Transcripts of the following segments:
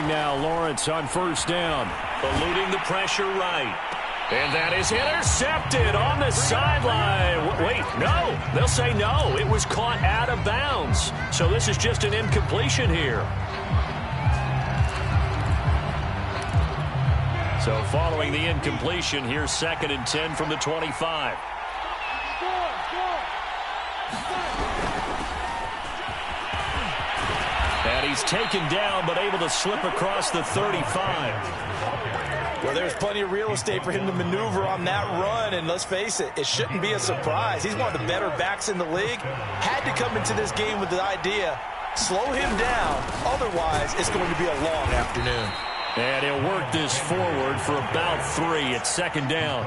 throwing now. Lawrence on first down. Eluding the pressure right. And that is intercepted on the sideline. Wait, no. They'll say no. It was caught out of bounds. So this is just an incompletion here. So following the incompletion, here's 2nd and 10 from the 25. And he's taken down, but able to slip across the 35. Well, there's plenty of real estate for him to maneuver on that run, and let's face it, it shouldn't be a surprise. He's one of the better backs in the league. Had to come into this game with the idea, slow him down, otherwise it's going to be a long afternoon. And he'll work this forward for about 3 at 2nd down.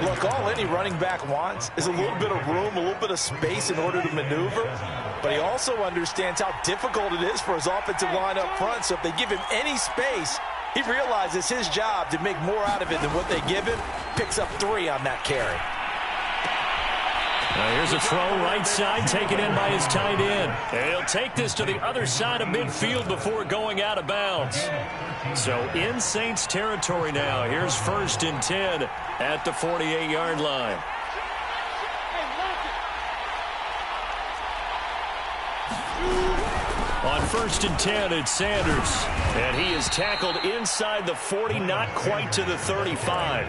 Look, all any running back wants is a little bit of room, a little bit of space in order to maneuver. But he also understands how difficult it is for his offensive line up front. So if they give him any space, he realizes his job to make more out of it than what they give him. Picks up 3 on that carry. Now here's a throw right side, taken in by his tight end. And he'll take this to the other side of midfield before going out of bounds. So in Saints territory now. Here's 1st and 10 at the 48-yard line. On 1st and 10, it's Sanders. And he is tackled inside the 40, not quite to the 35.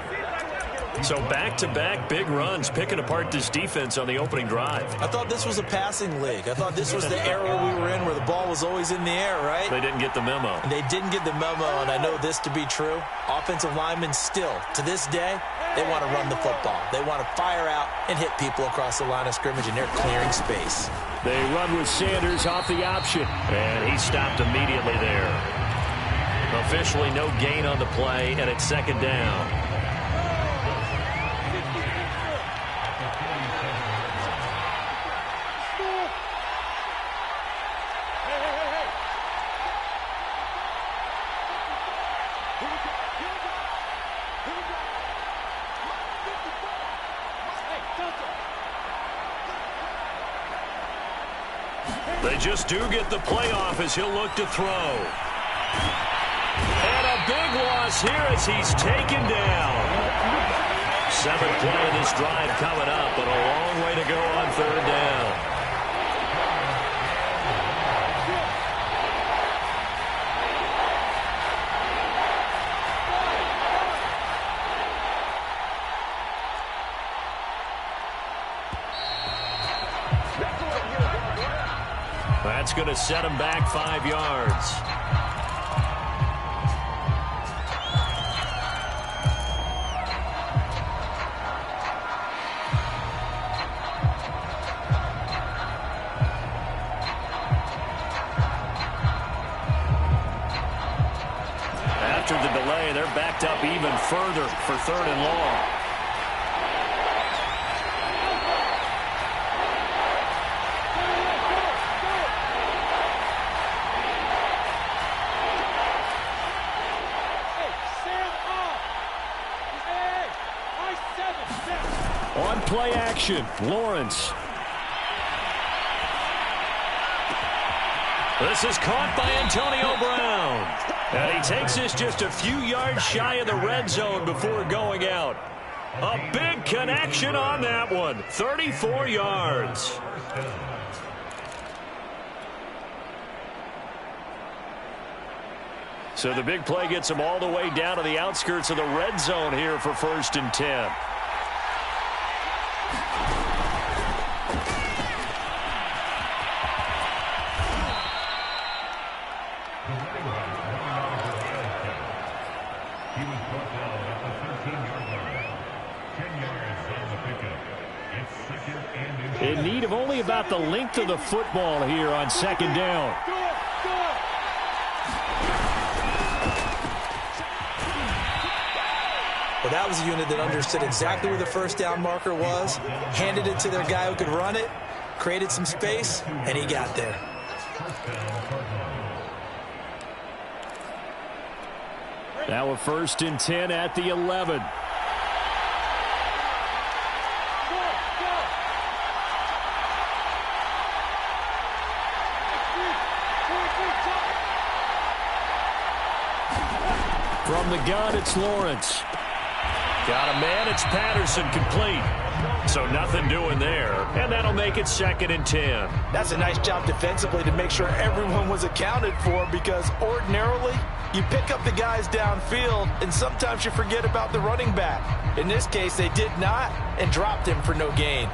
So back-to-back big runs, picking apart this defense on the opening drive. I thought this was a passing league. I thought this was the era we were in where the ball was always in the air, right? They didn't get the memo. And they didn't get the memo, and I know this to be true. Offensive linemen still, to this day, they want to run the football. They want to fire out and hit people across the line of scrimmage, and they're clearing space. They run with Sanders off the option. And he stopped immediately there. Officially no gain on the play, and it's 2nd down. They just do get the playoff as he'll look to throw. And a big loss here as he's taken down. 7th play of this drive coming up, but a long way to go on 3rd down. That's going to set him back 5 yards. After the delay, they're backed up even further for 3rd and long. On play action, Lawrence. This is caught by Antonio Brown. And he takes this just a few yards shy of the red zone before going out. A big connection on that one. 34 yards. So the big play gets him all the way down to the outskirts of the red zone here for 1st and 10. In need of only about the length of the football here on 2nd down. Well, that was a unit that understood exactly where the 1st down marker was, handed it to their guy who could run it, created some space, and he got there. Now a 1st and 10 at the 11. From the gun, it's Lawrence. Got a man, it's Patterson, complete. So nothing doing there, and that'll make it 2nd and 10. That's a nice job defensively to make sure everyone was accounted for, because ordinarily you pick up the guys downfield and sometimes you forget about the running back. In this case, they did not and dropped him for no gain.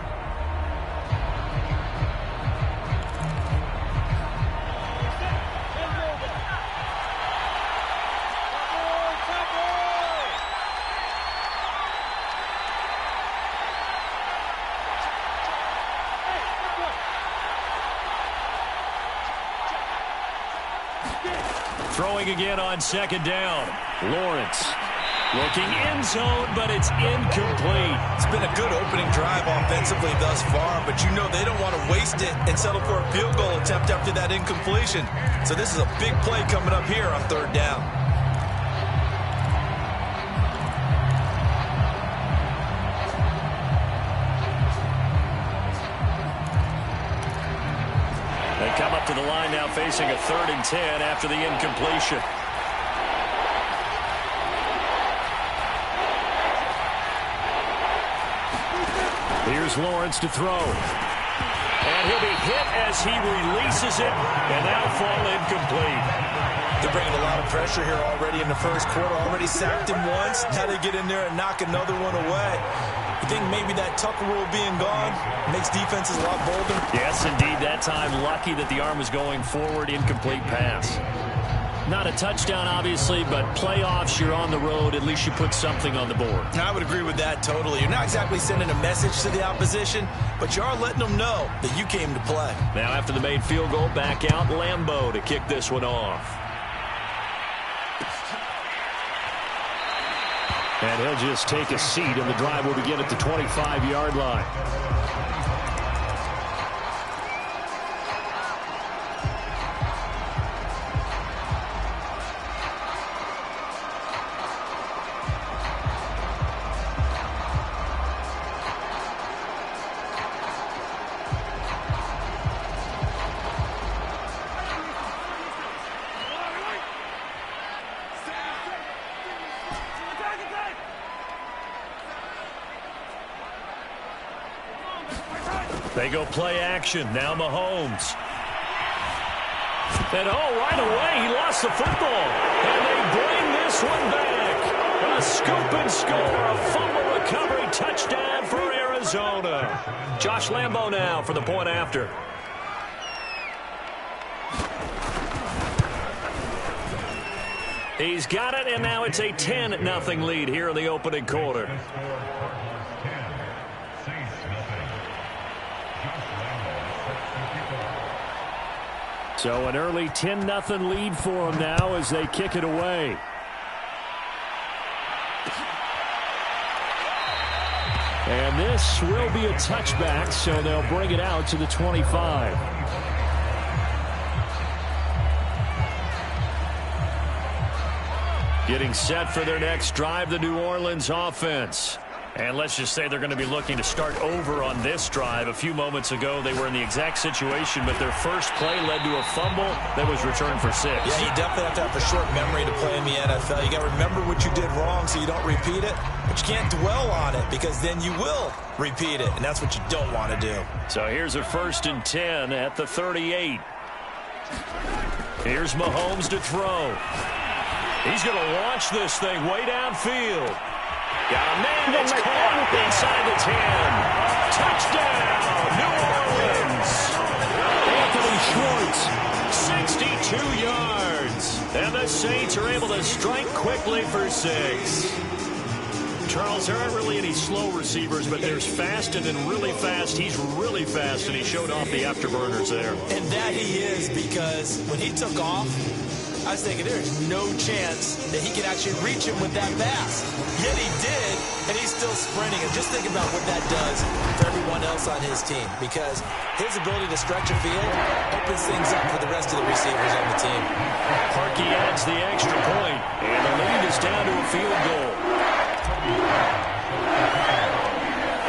Throwing again on 2nd down. Lawrence looking end zone, but it's incomplete. It's been a good opening drive offensively thus far, but you know they don't want to waste it and settle for a field goal attempt after that incompletion. So this is a big play coming up here on 3rd down. They come up to the line now facing a 3rd and 10 after the incompletion. Here's Lawrence to throw. And he'll be hit as he releases it, and that'll fall incomplete. They're bringing a lot of pressure here already in the first quarter. Already sacked him once. Now they get in there and knock another one away. You think maybe that Tucker rule being gone makes defenses a lot bolder? Yes, indeed. That time, lucky that the arm was going forward. Incomplete pass. Not a touchdown, obviously, but playoffs, you're on the road. At least you put something on the board. I would agree with that totally. You're not exactly sending a message to the opposition, but you are letting them know that you came to play. Now after the made field goal, back out Lambeau to kick this one off. And he'll just take a seat, and the drive will begin at the 25-yard line. They go play action. Now Mahomes. And right away, he lost the football. And they bring this one back. A scoop and score. A fumble recovery touchdown for Arizona. Josh Lambeau now for the point after. He's got it, and now it's a 10-0 lead here in the opening quarter. So an early 10-0 lead for them now as they kick it away. And this will be a touchback, so they'll bring it out to the 25. Getting set for their next drive, the New Orleans offense. And let's just say they're going to be looking to start over on this drive. A few moments ago, they were in the exact situation, but their first play led to a fumble that was returned for 6. Yeah, you definitely have to have a short memory to play in the NFL. You got to remember what you did wrong so you don't repeat it, but you can't dwell on it because then you will repeat it, and that's what you don't want to do. So here's a 1st and 10 at the 38. Here's Mahomes to throw. He's going to launch this thing way downfield. Got a man, it's caught inside the 10. Touchdown, New Orleans. Anthony Schwartz, 62 yards. And the Saints are able to strike quickly for 6. Charles, there aren't really any slow receivers, but there's fast and then really fast. He's really fast, and he showed off the afterburners there. And that he is, because when he took off, I was thinking there's no chance that he could actually reach him with that pass. Yet he did, and he's still sprinting. And just think about what that does for everyone else on his team, because his ability to stretch a field opens things up for the rest of the receivers on the team. Parkey adds the extra point, and the lead is down to a field goal.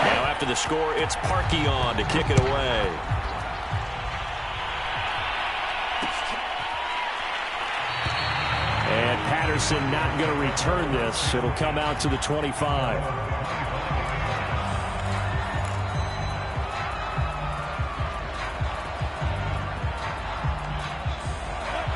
Now after the score, it's Parkey on to kick it away. And Patterson not going to return this. It'll come out to the 25.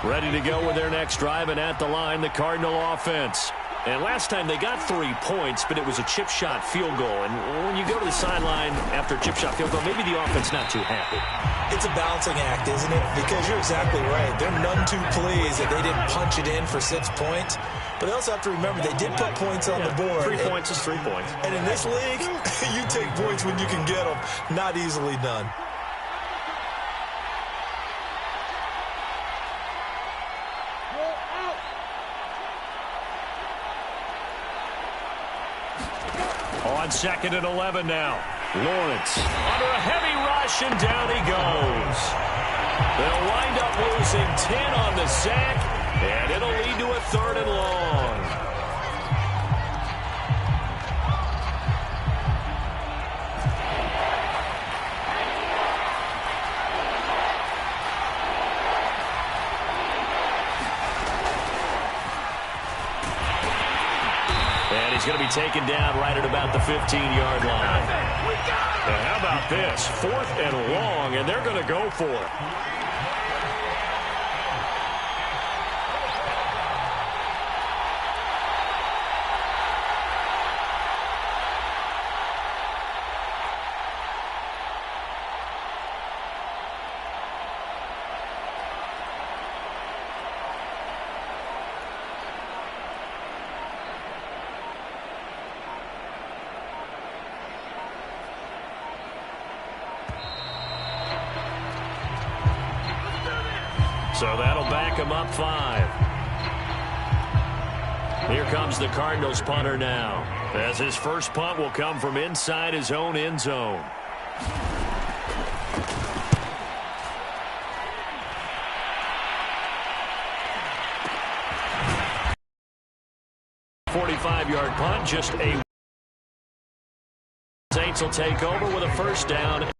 Ready to go with their next drive, and at the line, the Cardinal offense. And last time they got 3 points, but it was a chip shot field goal. And when you go to the sideline after a chip shot field goal, maybe the offense not too happy. It's a balancing act, isn't it? Because you're exactly right. They're none too pleased that they didn't punch it in for 6 points. But they also have to remember they did put points on the board. 3 points is 3 points. And in this league, you take points when you can get them. Not easily done. On 2nd and 11 now. Lawrence under a heavy rush, and down he goes. They'll wind up losing 10 on the sack, and it'll lead to a 3rd and long. And he's going to be taken down right at about the 15-yard line. And how about this? 4th and long, and they're going to go for it. So that'll back him up 5. Here comes the Cardinals punter now, as his first punt will come from inside his own end zone. .45-yard punt, just a... Saints will take over with a first down.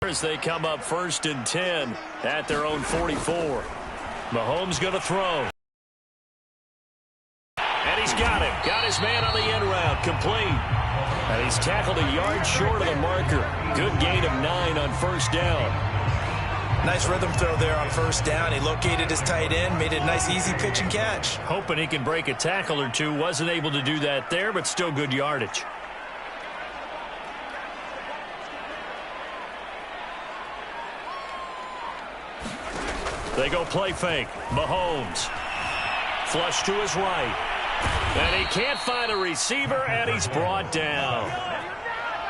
As they come up 1st and 10 at their own 44. Mahomes going to throw. And he's got him. Got his man on the end route. Complete. And he's tackled a yard short of the marker. Good gain of 9 on first down. Nice rhythm throw there on first down. He located his tight end, made a nice easy pitch and catch. Hoping he can break a tackle or two. Wasn't able to do that there, but still good yardage. They go play fake. Mahomes. Flush to his right. And he can't find a receiver, and he's brought down.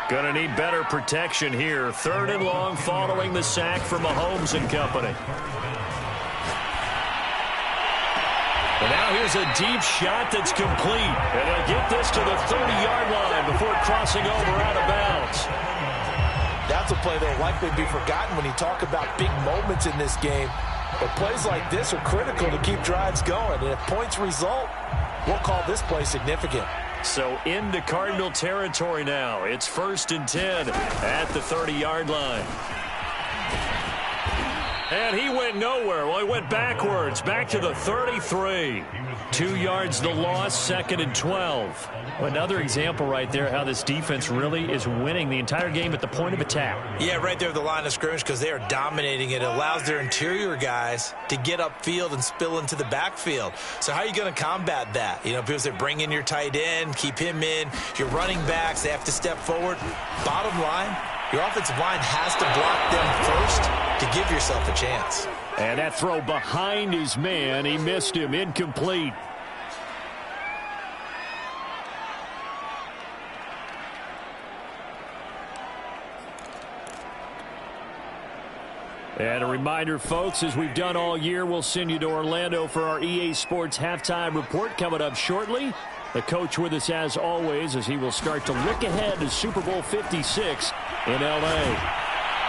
Going to need better protection here. 3rd and long following the sack for Mahomes and company. And now here's a deep shot that's complete. And they'll get this to the 30-yard line before crossing over out of bounds. That's a play that will likely be forgotten when you talk about big moments in this game. But plays like this are critical to keep drives going. And if points result, we'll call this play significant. So into Cardinal territory now. It's 1st and 10 at the 30-yard line. And he went nowhere. Well, he went backwards, back to the 33. 2 yards the loss, 2nd and 12. Another example right there how this defense really is winning the entire game at the point of attack. Yeah, right there at the line of scrimmage because they are dominating it. It allows their interior guys to get upfield and spill into the backfield. So how are you going to combat that? You know, because they bring in your tight end, keep him in. Your running backs, they have to step forward. Bottom line, your offensive line has to block them first to give yourself a chance. And that throw behind his man, he missed him, incomplete. And a reminder, folks, as we've done all year, we'll send you to Orlando for our EA Sports halftime report coming up shortly. The coach with us as always as he will start to look ahead to Super Bowl 56 in L.A.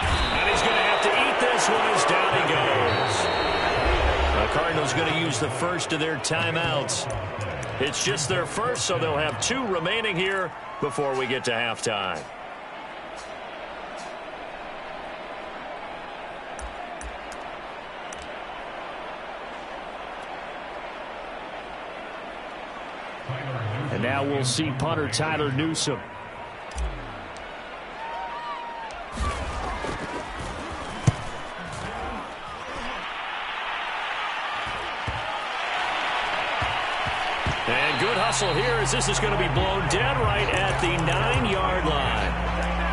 And he's going to have to eat this one as down he goes. Cardinals going to use the first of their timeouts. It's just their first, so they'll have 2 remaining here before we get to halftime. And now we'll see punter Tyler Newsome. And good hustle here as this is going to be blown dead right at the 9-yard line.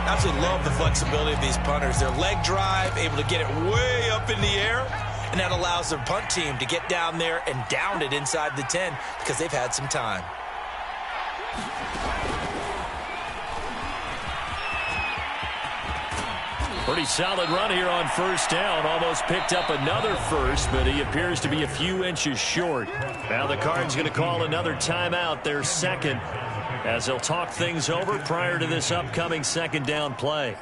Absolutely love the flexibility of these punters. Their leg drive, able to get it way up in the air, and that allows their punt team to get down there and down it inside the 10 because they've had some time. Pretty solid run here on first down. Almost picked up another first, but he appears to be a few inches short. Now the Cards going to call another timeout, their second, as they'll talk things over prior to this upcoming second down play.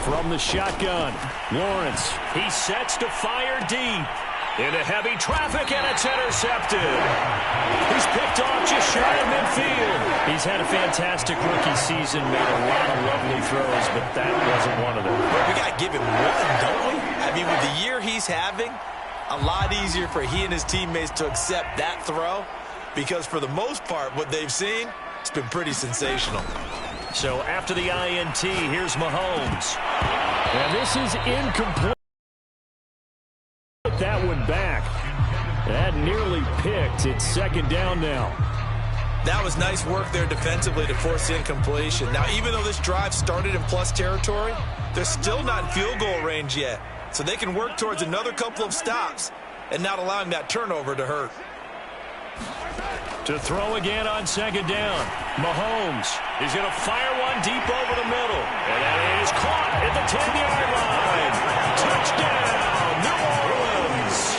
From the shotgun, Lawrence. He sets to fire deep. Into heavy traffic, and it's intercepted. He's picked off just shy of midfield. He's had a fantastic rookie season, made a lot of lovely throws, but that wasn't one of them. We got to give him one, don't we? I mean, with the year he's having, a lot easier for he and his teammates to accept that throw, because for the most part, what they've seen, it's been pretty sensational. So after the INT, here's Mahomes. And this is incomplete. That one back. That nearly picked. It's second down now. That was nice work there defensively to force the incompletion. Now, even though this drive started in plus territory, they're still not in field goal range yet. So they can work towards another couple of stops and not allowing that turnover to hurt. To throw again on second down. Mahomes is going to fire one deep over the middle. And that is caught at the 10-yard line. Touchdown, New Orleans.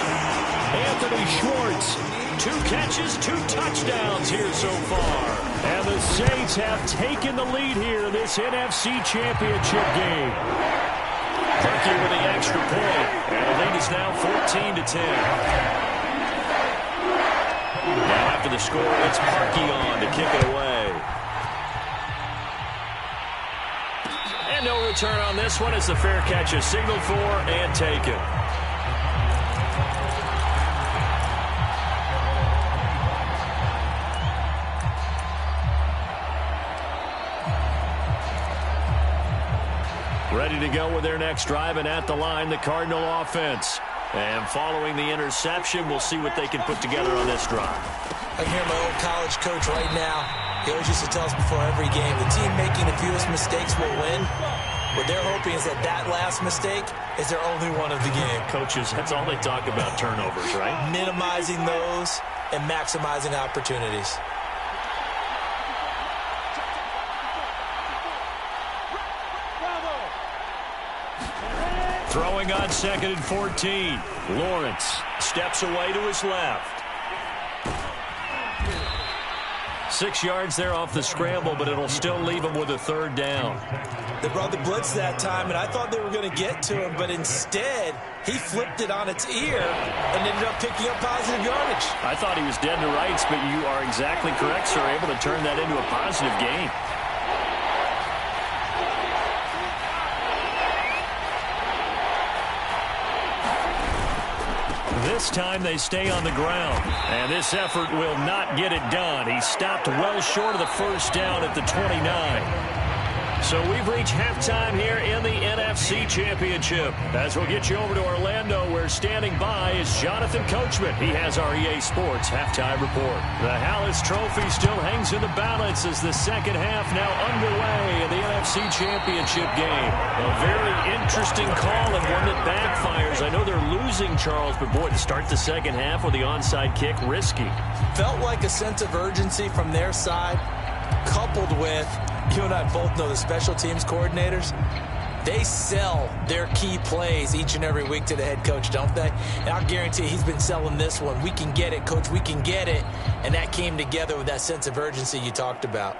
Anthony Schwartz, 2 catches, 2 touchdowns here so far. And the Saints have taken the lead here in this NFC Championship game. Turkey with the extra point. And the lead is now 14-10. Now after the score, it's Parkey on to kick it away. And no return on this one as the fair catch is signaled for and taken. Ready to go with their next drive, and at the line, the Cardinal offense. And following the interception, we'll see what they can put together on this drive. I can hear my old college coach right now. He always used to tell us before every game, the team making the fewest mistakes will win. What they're hoping is that that last mistake is their only one of the game. Coaches, that's all they talk about, turnovers, right? Minimizing those and maximizing opportunities. Throwing on 2nd and 14. Lawrence steps away to his left. 6 yards there off the scramble, but it'll still leave him with a third down. They brought the blitz that time, and I thought they were going to get to him, but instead, he flipped it on its ear and ended up picking up positive yardage. I thought he was dead to rights, but you are exactly correct, sir, able to turn that into a positive gain. This time they stay on the ground, and this effort will not get it done. He stopped well short of the first down at the 29. So we've reached halftime here in the NFC Championship. As we'll get you over to Orlando, where standing by is Jonathan Coachman. He has our EA Sports halftime report. The Hallis Trophy still hangs in the balance as the second half now underway in the NFC Championship game. A very interesting call and one that backfires. I know they're losing, Charles, but boy, to start the second half with the onside kick, risky. Felt like a sense of urgency from their side. coupled with, you and I both know the special teams coordinators, they sell their key plays each and every week to the head coach, don't they? And I'll guarantee he's been selling this one. We can get it, coach, we can get it. And that came together with that sense of urgency you talked about.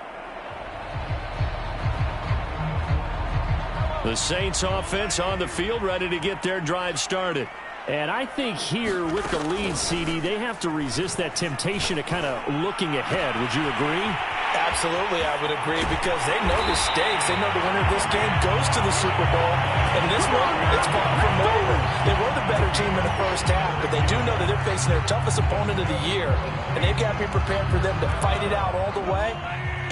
The Saints offense on the field, ready to get their drive started. And I think here with the lead, CD, they have to resist that temptation of kind of looking ahead. Would you agree? Absolutely, I would agree, because they know the stakes. They know the winner of this game goes to the Super Bowl. And this one, it's far from over. They were the better team in the first half, but they do know that they're facing their toughest opponent of the year. And they've got to be prepared for them to fight it out all the way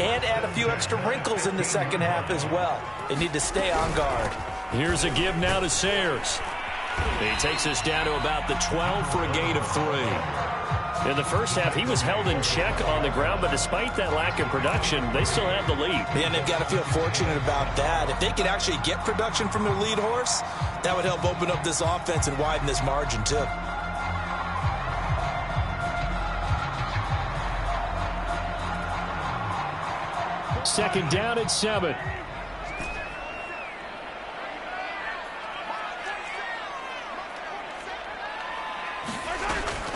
and add a few extra wrinkles in the second half as well. They need to stay on guard. Here's a give now to Sayers. He takes us down to about the 12 for a gain of 3. In the first half, he was held in check on the ground, but despite that lack of production, they still have the lead. And they've got to feel fortunate about that. If they could actually get production from their lead horse, that would help open up this offense and widen this margin too. Second down at 7.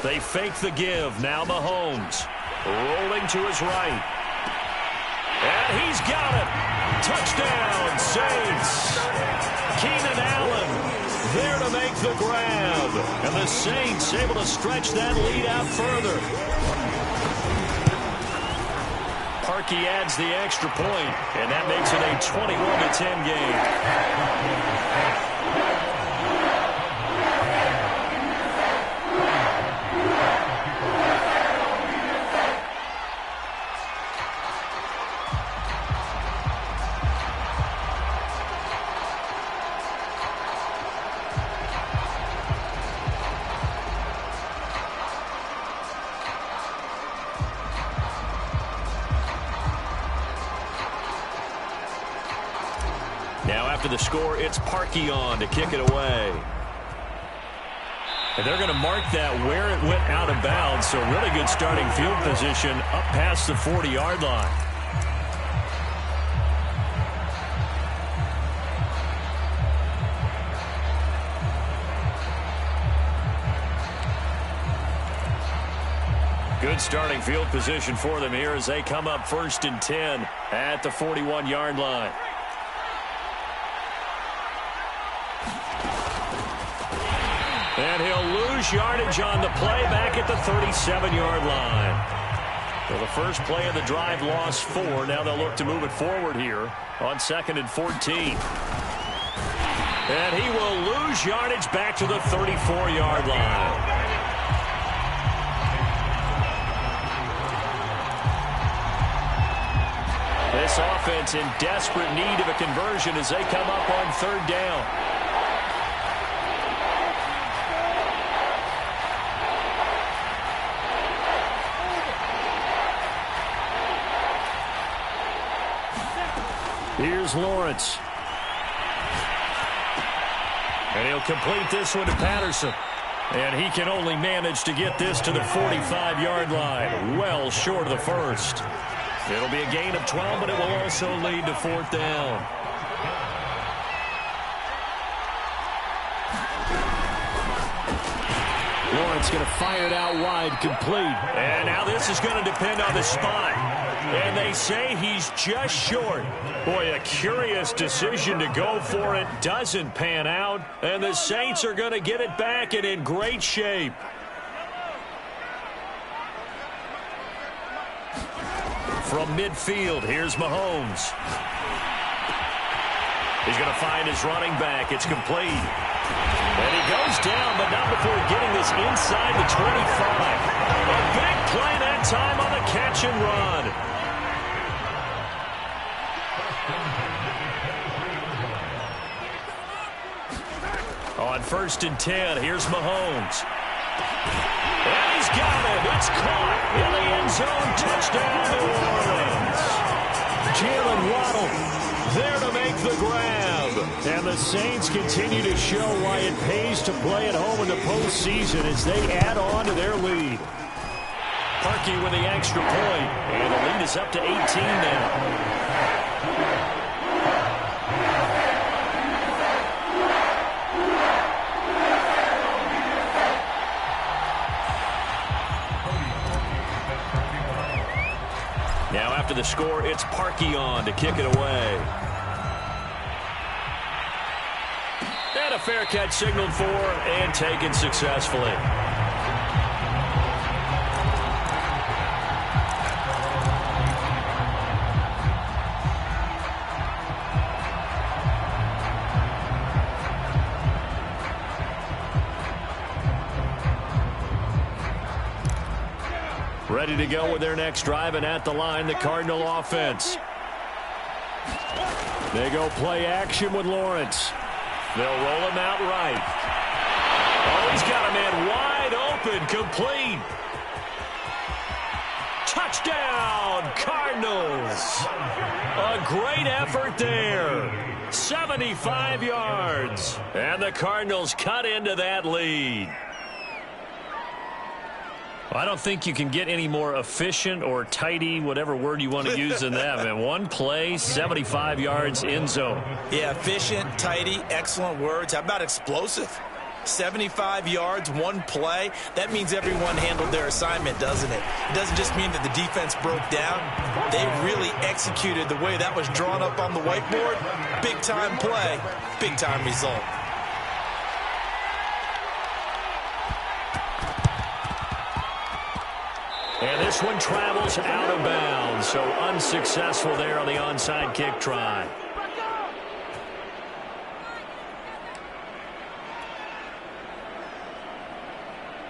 They fake the give. Now Mahomes rolling to his right. And he's got it. Touchdown, Saints. Keenan Allen there to make the grab. And the Saints able to stretch that lead out further. Parkey adds the extra point, and that makes it a 21-10 game. Now after the score, it's Parkey on to kick it away. And they're going to mark that where it went out of bounds, so really good starting field position up past the 40-yard line. Good starting field position for them here as they come up 1st and 10 at the 41-yard line. And he'll lose yardage on the play back at the 37-yard line. So the first play of the drive lost 4. Now they'll look to move it forward here on 2nd and 14. And he will lose yardage back to the 34-yard line. This offense in desperate need of a conversion as they come up on 3rd down. Here's Lawrence. And he'll complete this one to Patterson. And he can only manage to get this to the 45-yard line. Well short of the first. It'll be a gain of 12, but it will also lead to 4th down. Lawrence going to fire it out wide, complete. And now this is going to depend on the spot. And they say he's just short. Boy, a curious decision to go for it. Doesn't pan out. And the Saints are going to get it back and in great shape. From midfield, here's Mahomes. He's going to find his running back. It's complete. And he goes down, but not before getting this inside the 25. A big play that time on the catch and run. On 1st and 10, here's Mahomes. And he's got it. It's caught in the end zone. Touchdown, New Orleans. Jalen Waddle there to make the grab. And the Saints continue to show why it pays to play at home in the postseason as they add on to their lead. Parkey with the extra point. And the lead is up to 18 now. the score. It's Parkey on to kick it away. And a fair catch signaled for and taken successfully. Ready to go with their next drive, and at the line, the Cardinal offense. They go play action with Lawrence. They'll roll him out right. Oh, he's got a man wide open, complete. Touchdown, Cardinals. A great effort there. 75 yards. And the Cardinals cut into that lead. I don't think you can get any more efficient or tidy, whatever word you want to use in that. Man, one play, 75 yards, end zone. Yeah, efficient, tidy, excellent words. How about explosive? 75 yards, one play. That means everyone handled their assignment, doesn't it? It doesn't just mean that the defense broke down. They really executed the way that was drawn up on the whiteboard. Big-time play, big-time result. And this one travels out of bounds, so unsuccessful there on the onside kick try.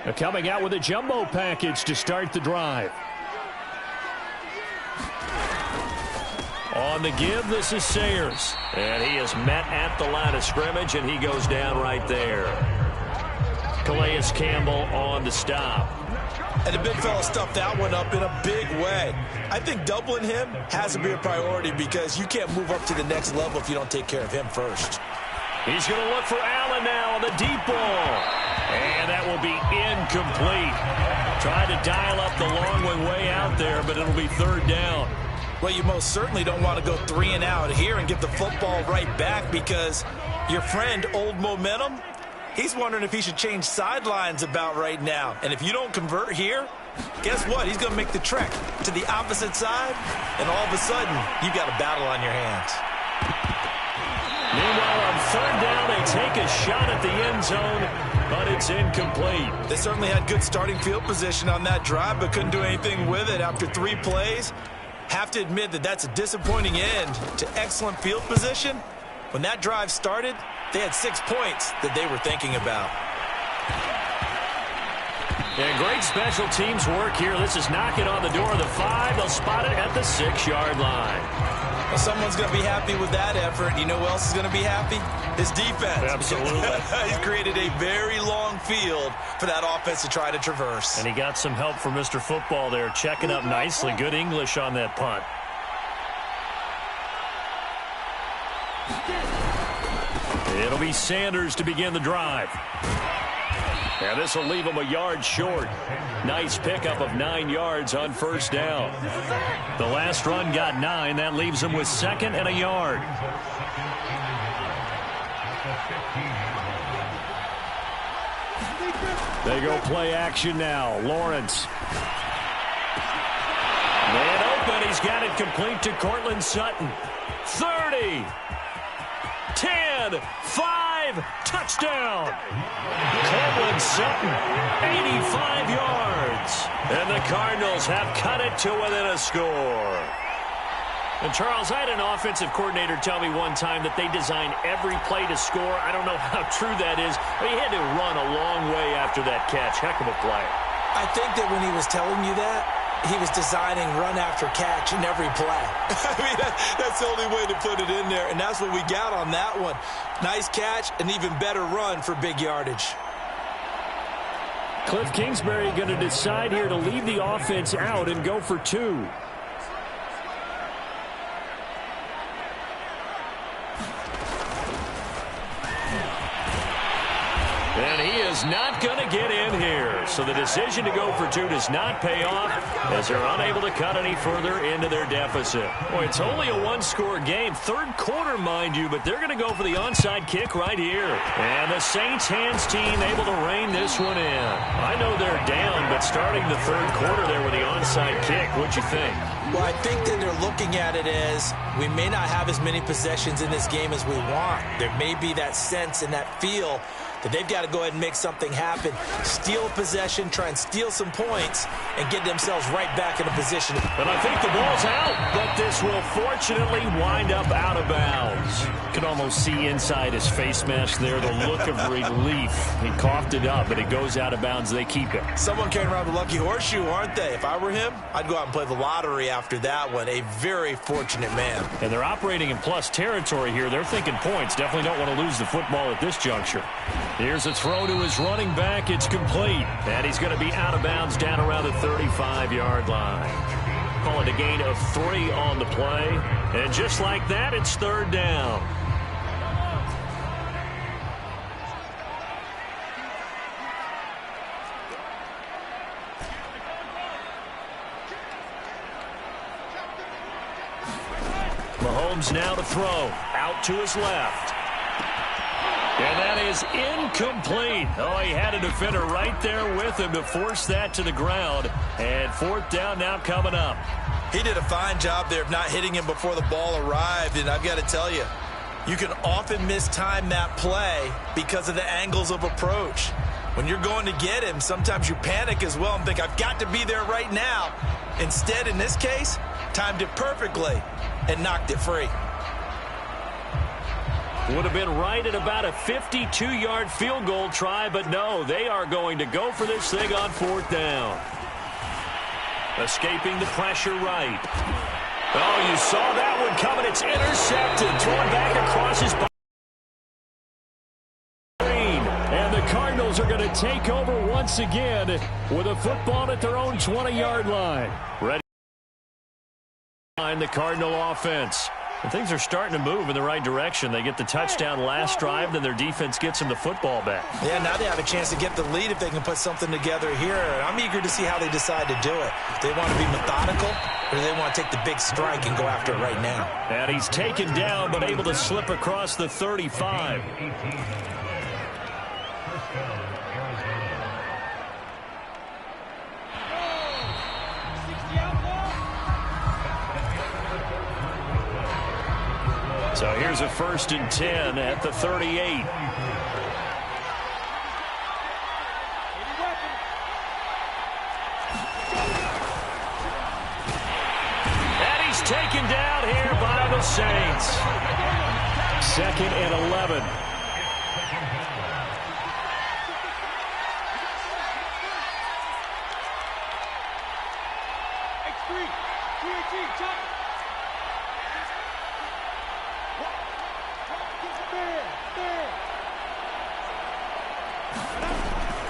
They're coming out with a jumbo package to start the drive. On the give, this is Sayers. And he is met at the line of scrimmage, and he goes down right there. Calais Campbell on the stop. And the big fella stuffed that one up in a big way. I think doubling him has to be a priority because you can't move up to the next level if you don't take care of him first. He's going to look for Allen now on the deep ball. And that will be incomplete. Tried to dial up the long one way out there, but it'll be third down. Well, you most certainly don't want to go 3 and out here and get the football right back because your friend, Old Momentum, he's wondering if he should change sidelines about right now. And if you don't convert here, guess what? He's going to make the trek to the opposite side, and all of a sudden, you've got a battle on your hands. Meanwhile, on third down, they take a shot at the end zone, but it's incomplete. They certainly had good starting field position on that drive, but couldn't do anything with it after 3 plays. Have to admit that that's a disappointing end to excellent field position. When that drive started, they had 6 points that they were thinking about. Yeah, great special teams work here. This is knocking on the door of the 5. They'll spot it at the 6-yard line. Well, someone's going to be happy with that effort. You know who else is going to be happy? His defense. Absolutely. He's created a very long field for that offense to try to traverse. And he got some help from Mr. Football there, checking up nicely. Good English on that punt. It'll be Sanders to begin the drive. And this will leave him a yard short. Nice pickup of 9 yards on first down. The last run got 9. That leaves him with 2nd and a yard. They go play action now. Lawrence. Man open. He's got it complete to Cortland Sutton. 30. 10, 5, touchdown. Cortland Sutton, 85 yards. And the Cardinals have cut it to within a score. And, Charles, I had an offensive coordinator tell me one time that they design every play to score. I don't know how true that is, but he had to run a long way after that catch. Heck of a play. I think that when he was telling you that, he was designing run after catch in every play. I mean, that's the only way to put it in there, and that's what we got on that one. Nice catch, an even better run for big yardage. Cliff Kingsbury going to decide here to leave the offense out and go for 2. And he is not going to get in here. So the decision to go for two does not pay off as they're unable to cut any further into their deficit. Boy, it's only a one-score game. Third quarter, mind you, but they're going to go for the onside kick right here. And the Saints hands team able to rein this one in. I know they're down, but starting the third quarter there with the onside kick, what'd you think? Well, I think that they're looking at it as we may not have as many possessions in this game as we want. There may be that sense and that feel that they've got to go ahead and make something happen, steal a possession, try and steal some points, and get themselves right back in a position. But I think the ball's out, but this will fortunately wind up out of bounds. You can almost see inside his face mask there the look of relief. He coughed it up, but it goes out of bounds. They keep it. Someone carrying around the lucky horseshoe, aren't they? If I were him, I'd go out and play the lottery after that one. A very fortunate man. And they're operating in plus territory here. They're thinking points. Definitely don't want to lose the football at this juncture. Here's a throw to his running back. It's complete. And he's going to be out of bounds down around the 35-yard line. Call it a gain of 3 on the play. And just like that, it's third down. Mahomes now to throw. Out to his left. And that is incomplete. Oh, he had a defender right there with him to force that to the ground. And fourth down now coming up. He did a fine job there of not hitting him before the ball arrived. And I've got to tell you, you can often mistime that play because of the angles of approach. When you're going to get him, sometimes you panic as well and think, I've got to be there right now. Instead, in this case, timed it perfectly and knocked it free. Would have been right at about a 52-yard field goal try, but no, they are going to go for this thing on fourth down. Escaping the pressure right. Oh, you saw that one coming. It's intercepted. Thrown back across his body. And the Cardinals are going to take over once again with a football at their own 20-yard line. Ready behind the Cardinal offense. And things are starting to move in the right direction. They get the touchdown last drive, then their defense gets them the football back. Yeah, now they have a chance to get the lead if they can put something together here. I'm eager to see how they decide to do it. Do they want to be methodical, or do they want to take the big strike and go after it right now? And he's taken down, but able to slip across the 35. So here's a 1st and 10 at the 38. And he's taken down here by the Saints. 2nd and 11.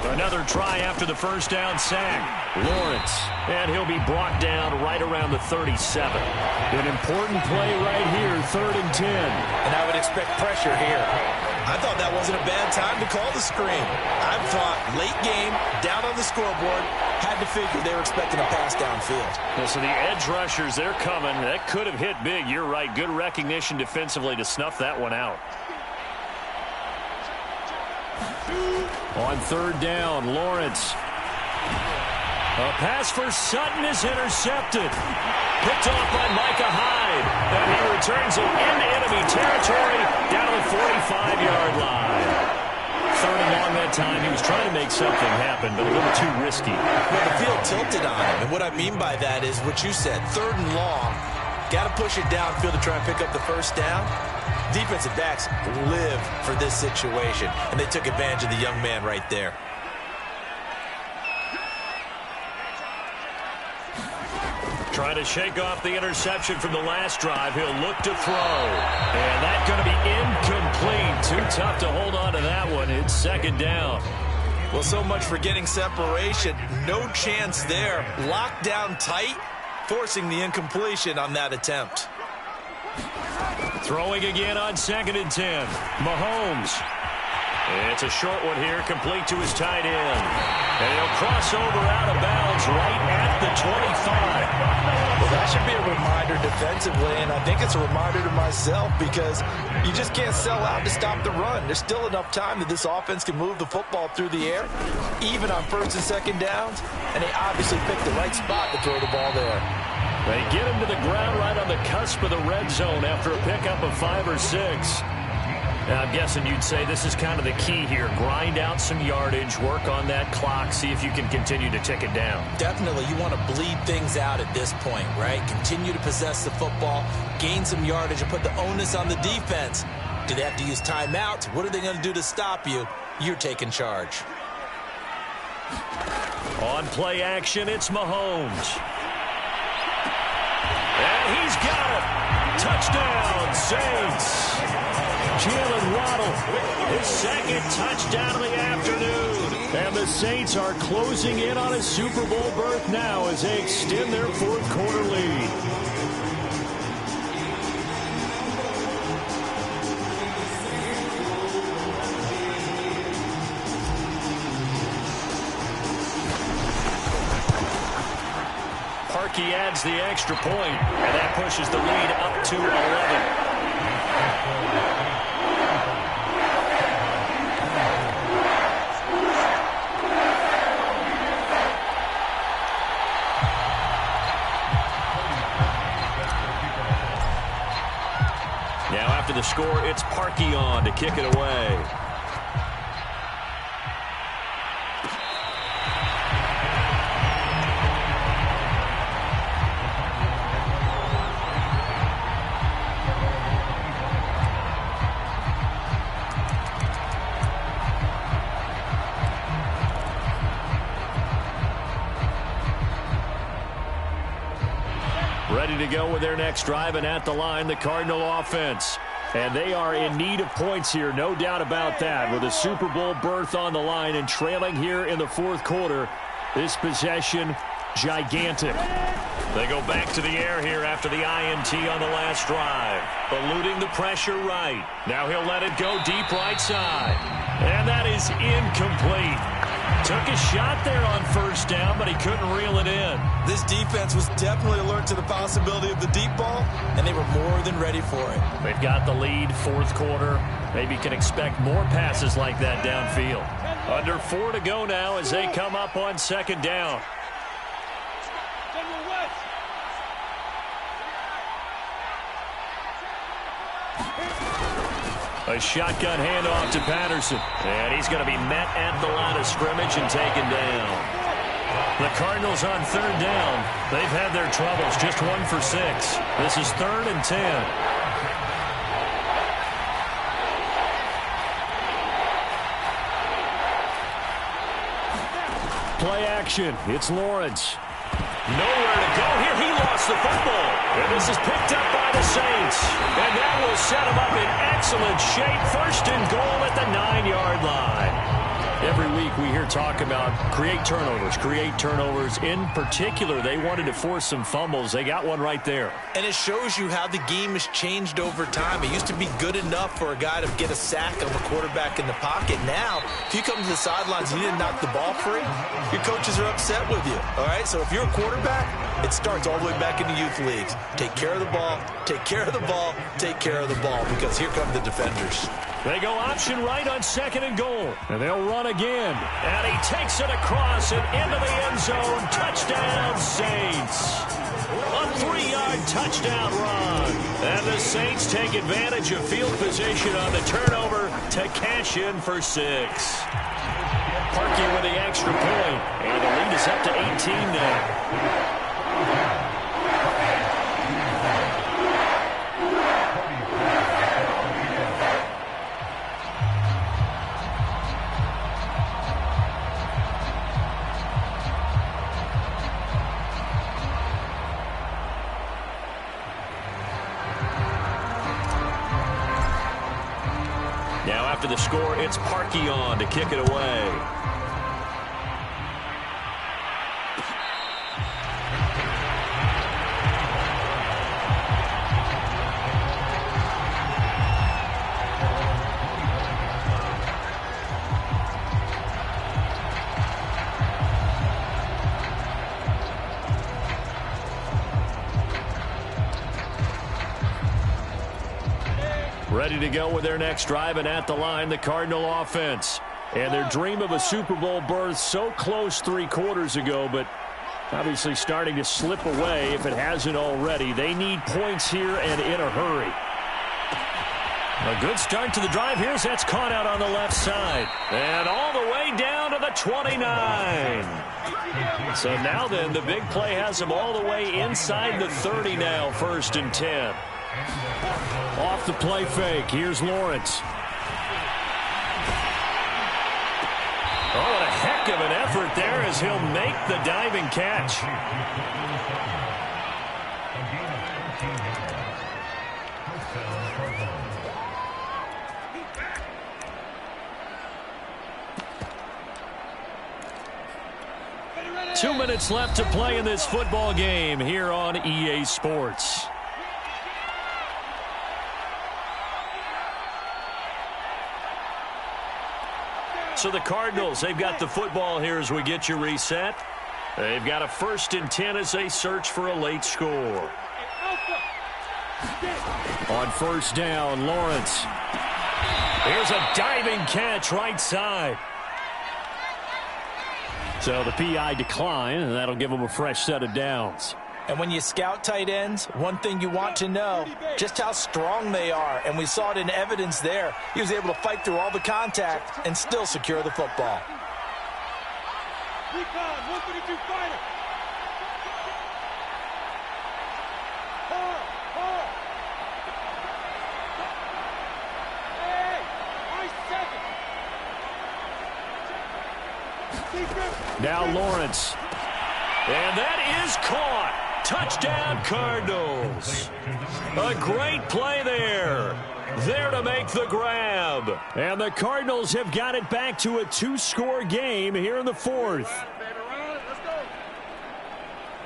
Another try after the first down sack. Lawrence. And he'll be brought down right around the 37. An important play right here, 3rd and 10. And I would expect pressure here. I thought that wasn't a bad time to call the screen. I thought late game, down on the scoreboard, had to figure they were expecting a pass downfield. Yeah, so the edge rushers, they're coming. That could have hit big. You're right. Good recognition defensively to snuff that one out. On 3rd down, Lawrence. A pass for Sutton is intercepted. Picked off by Micah Hyde. And he returns it into enemy territory down to the 45-yard line. 3rd and long that time. He was trying to make something happen, but a little too risky. Well, the field tilted on him. And what I mean by that is what you said. 3rd and long. Got to push it downfield to try and pick up the first down. Defensive backs live for this situation, and they took advantage of the young man right there. Trying to shake off the interception from the last drive. He'll look to throw. And that's going to be incomplete. Too tough to hold on to that one. It's 2nd down. Well, so much for getting separation. No chance there. Locked down tight, forcing the incompletion on that attempt. Throwing again on 2nd and 10. Mahomes. It's a short one here, complete to his tight end. And he'll cross over out of bounds right at the 25. Well, that should be a reminder defensively, and I think it's a reminder to myself because you just can't sell out to stop the run. There's still enough time that this offense can move the football through the air, even on first and second downs, and they obviously picked the right spot to throw the ball there. They get him to the ground right on the cusp of the red zone after a pickup of 5 or 6. Now, I'm guessing you'd say this is kind of the key here. Grind out some yardage, work on that clock, see if you can continue to tick it down. Definitely. You want to bleed things out at this point, right? Continue to possess the football, gain some yardage, and put the onus on the defense. Do they have to use timeouts? What are they going to do to stop you? You're taking charge. On play action, it's Mahomes. And he's got it. Touchdown, Saints. Jalen Waddle, his second touchdown of the afternoon. And the Saints are closing in on a Super Bowl berth now as they extend their fourth quarter lead. Parkey adds the extra point, and that pushes the lead up to 11. After the score, it's Parkey on to kick it away. Ready to go with their next drive, and at the line, the Cardinal offense. And they are in need of points here, no doubt about that. With a Super Bowl berth on the line and trailing here in the fourth quarter, this possession, gigantic. They go back to the air here after the INT on the last drive. Eluding the pressure right. Now he'll let it go deep right side. And that is incomplete. Took a shot there on first down, but he couldn't reel it in. This defense was definitely alert to the possibility of the deep ball, and they were more than ready for it. They've got the lead, fourth quarter. Maybe can expect more passes like that downfield. Under 4 to go now as they come up on second down. A shotgun handoff to Patterson. And he's going to be met at the line of scrimmage and taken down. The Cardinals on third down. They've had their troubles, just 1 for 6. This is 3rd and 10. Play action. It's Lawrence. Nowhere to go here. He lost the football. And this is picked up by the Saints. And that will set him up in excellent shape. First and goal at the 9-yard line. Every week we hear talk about create turnovers. In particular, they wanted to force some fumbles. They got one right there. And it shows you how the game has changed over time. It used to be good enough for a guy to get a sack of a quarterback in the pocket. Now, if you come to the sidelines and you didn't knock the ball free, your coaches are upset with you. All right, so if you're a quarterback, it starts all the way back in the youth leagues. Take care of the ball, take care of the ball, take care of the ball, because here come the defenders. They go option right on second and goal. And they'll run again. And he takes it across and into the end zone. Touchdown, Saints. A 3-yard touchdown run. And the Saints take advantage of field position on the turnover to cash in for 6. Parkey with the extra point. And the lead is up to 18 now. Now after the score, it's Parkey on to kick it away. Ready to go with their next drive, and at the line, the Cardinal offense. And their dream of a Super Bowl berth so close 3 quarters ago, but obviously starting to slip away if it hasn't already. They need points here and in a hurry. A good start to the drive here as that's caught out on the left side. And all the way down to the 29. So now then, the big play has them all the way inside the 30 now, 1st and 10. Off the play fake, here's Lawrence. Oh, what a heck of an effort there as he'll make the diving catch. Two minutes left to play in this football game here on EA Sports. So the Cardinals, they've got the football here as we get you reset. They've got a 1st and 10 as they search for a late score. On 1st down, Lawrence. Here's a diving catch right side. So the PI decline, and that'll give them a fresh set of downs. And when you scout tight ends, one thing you want to know, just how strong they are. And we saw it in evidence there. He was able to fight through all the contact and still secure the football. Now Lawrence. And that is caught. Touchdown, Cardinals. A great play there. There to make the grab. And the Cardinals have got it back to a 2-score game here in the 4th.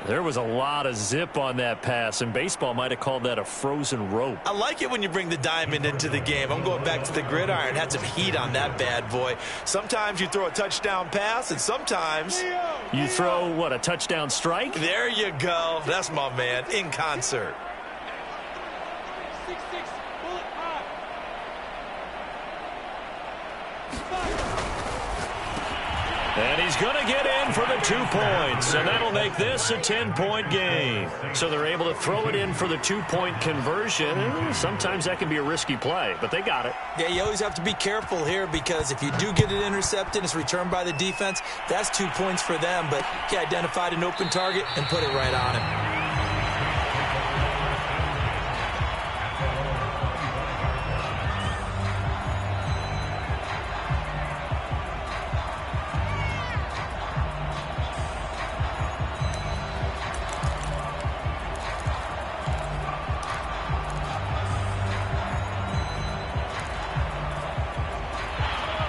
There was a lot of zip on that pass, and baseball might have called that a frozen rope. I like it when you bring the diamond into the game. I'm going back to the gridiron. Had some heat on that bad boy. Sometimes you throw a touchdown pass, and sometimes you throw, what, a touchdown strike? There you go. That's my man, in concert. And he's going to get in for the 2 points, and that'll make this a 10-point game. So they're able to throw it in for the 2-point conversion. Sometimes that can be a risky play, but they got it. Yeah, you always have to be careful here because if you do get it intercepted, it's returned by the defense, that's 2 points for them. But he identified an open target and put it right on him.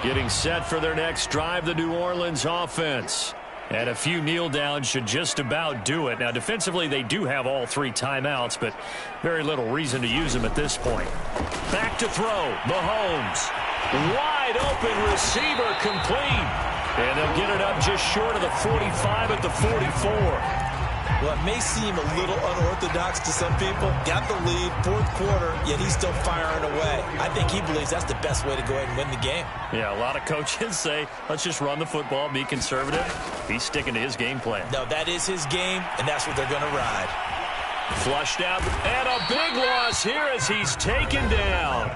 Getting set for their next drive, the New Orleans offense. And a few kneel downs should just about do it. Now, defensively, they do have all 3 timeouts, but very little reason to use them at this point. Back to throw. Mahomes. Wide open receiver complete. And they'll get it up just short of the 45 at the 44. Well, it may seem a little unorthodox to some people. Got the lead, 4th quarter, yet he's still firing away. I think he believes that's the best way to go ahead and win the game. Yeah, a lot of coaches say, let's just run the football, be conservative. He's sticking to his game plan. No, that is his game, and that's what they're going to ride. Flushed out, and a big loss here as he's taken down.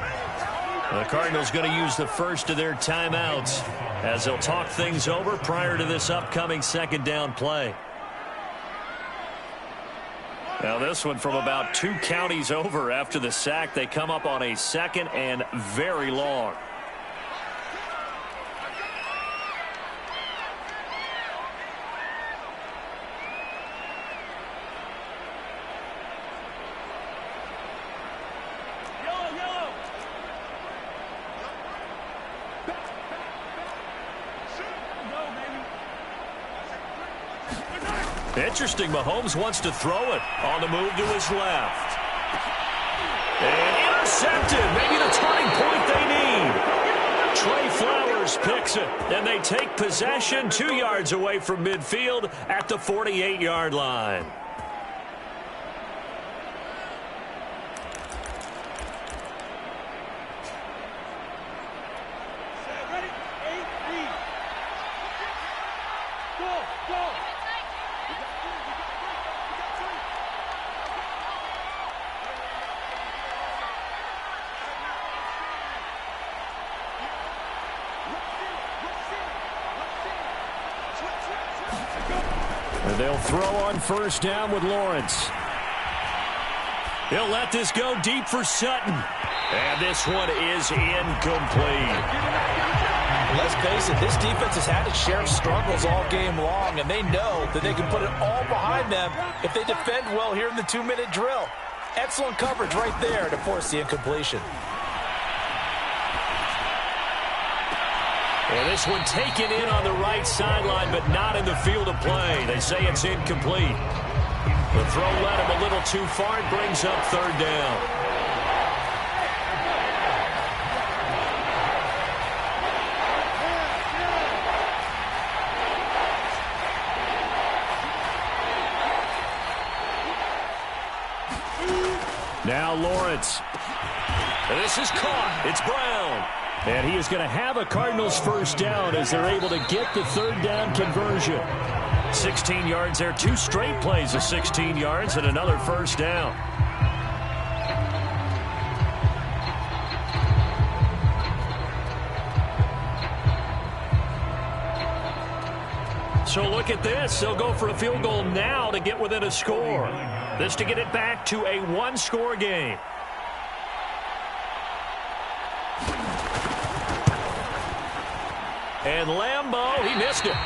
The Cardinals going to use the first of their timeouts as they'll talk things over prior to this upcoming 2nd down play. Now this one from about 2 counties over after the sack. They come up on a 2nd and very long. Interesting, Mahomes wants to throw it on the move to his left. And intercepted, maybe the turning point they need. Trey Flowers picks it, and they take possession 2 yards away from midfield at the 48-yard line. They'll throw on first down with Lawrence. He'll let this go deep for Sutton. And this one is incomplete. Let's face it, this defense has had its share of struggles all game long, and they know that they can put it all behind them if they defend well here in the 2-minute drill. Excellent coverage right there to force the incompletion. And this one taken in on the right sideline, but not in the field of play. They say it's incomplete. The throw led him a little too far. It brings up third down. Now Lawrence. And this is caught. It's Brown. And he is going to have a Cardinals first down as they're able to get the third down conversion. 16 yards there. 2 straight plays of 16 yards and another first down. So look at this. They'll go for a field goal now to get within a score. This to get it back to a 1-score game. And Lambeau, he missed it.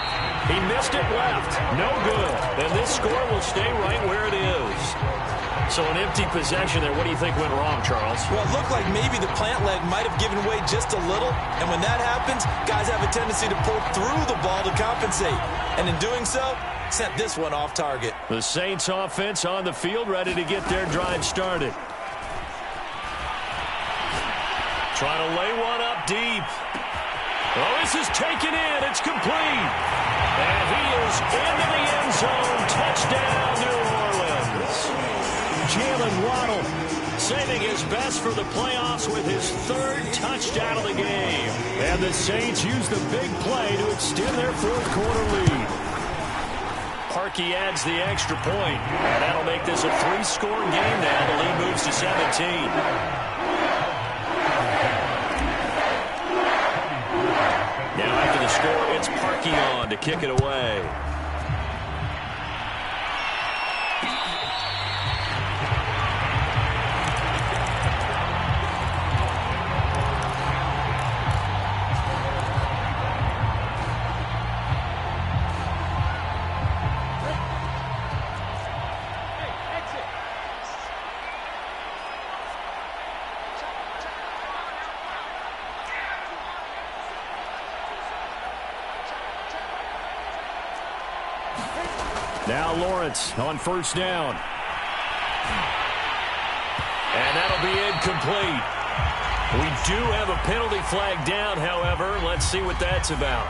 He missed it left. No good. And this score will stay right where it is. So an empty possession there. What do you think went wrong, Charles? Well, it looked like maybe the plant leg might have given way just a little. And when that happens, guys have a tendency to pull through the ball to compensate. And in doing so, sent this one off target. The Saints offense on the field, ready to get their drive started. Trying to lay one up deep. Oh, this is taken in. It's complete. And he is into the end zone. Touchdown, New Orleans. Jalen Waddle saving his best for the playoffs with his 3rd touchdown of the game. And the Saints use the big play to extend their 4th-quarter lead. Parkey adds the extra point. And that'll make this a 3-score game now. The lead moves to 17. Now after the score, it's Parkey on to kick it away. Now Lawrence on first down. And that'll be incomplete. We do have a penalty flag down, however. Let's see what that's about.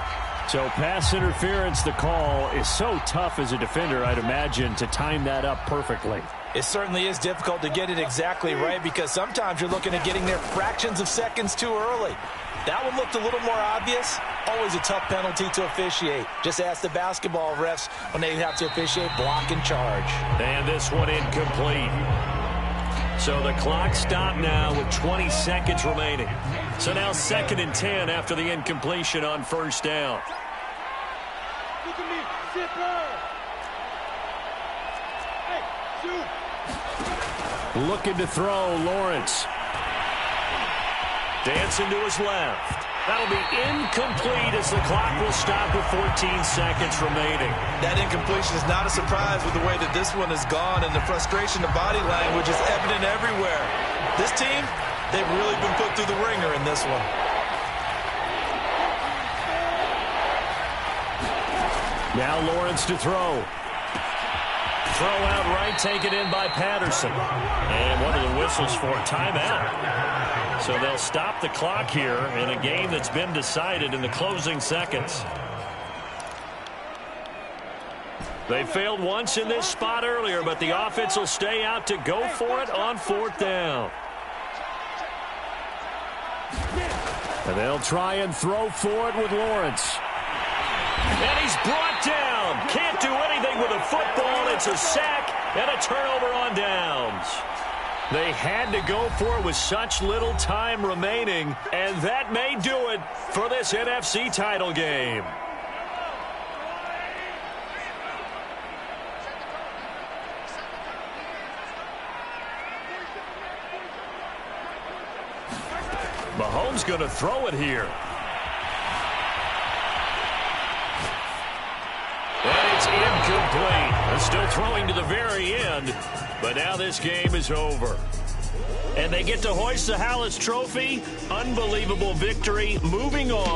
So pass interference, the call is so tough as a defender, I'd imagine, to time that up perfectly. It certainly is difficult to get it exactly right because sometimes you're looking at getting there fractions of seconds too early. That one looked a little more obvious. Always a tough penalty to officiate. Just ask the basketball refs when they have to officiate block and charge. And this one incomplete. So the clock stopped now with 20 seconds remaining. So now 2nd and 10 after the incompletion on first down. Look at me. Sit down. Hey, shoot. Looking to throw, Lawrence. Dancing to his left. That'll be incomplete as the clock will stop with 14 seconds remaining. That incompletion is not a surprise with the way that this one has gone, and the frustration of body language is evident everywhere. This team, they've really been put through the ringer in this one. Now Lawrence to throw. Throw out right, taken in by Patterson. And what are the whistles for? Timeout. So they'll stop the clock here in a game that's been decided in the closing seconds. They failed once in this spot earlier, but the offense will stay out to go for it on 4th down. And they'll try and throw for it with Lawrence. And he's brought down. Can't do anything with a football. It's a sack and a turnover on downs. They had to go for it with such little time remaining, and that may do it for this NFC title game. Mahomes going to throw it here. And it's incomplete. They're still throwing to the very end, but now this game is over. And they get to hoist the Hallis Trophy. Unbelievable victory. Moving on.